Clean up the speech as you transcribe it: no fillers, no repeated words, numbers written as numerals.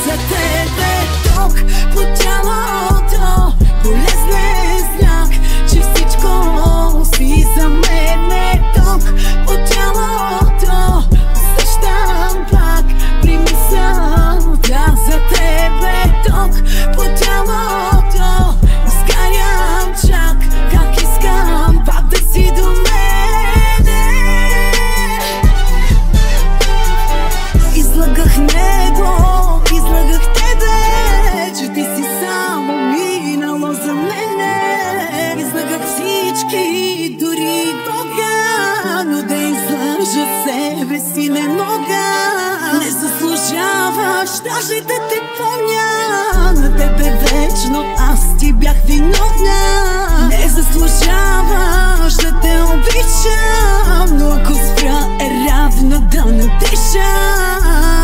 за тебе тук по тялото. Полезнен знак, че всичко си за мене тук по тялото. Усещам пак при мисълта за тебе тук по тялото. Изгарям чак как искам пак да си до мене. Излагах него, излагах тебе, че ти си само минало за мене. Излагах всички, дори Бога, но да излъжа себе си не мога. Не заслужаваш даже да те помня, на тебе вечно аз ти бях виновна. Не заслужаваш да те обичам, но ако спря е равно да не дишам.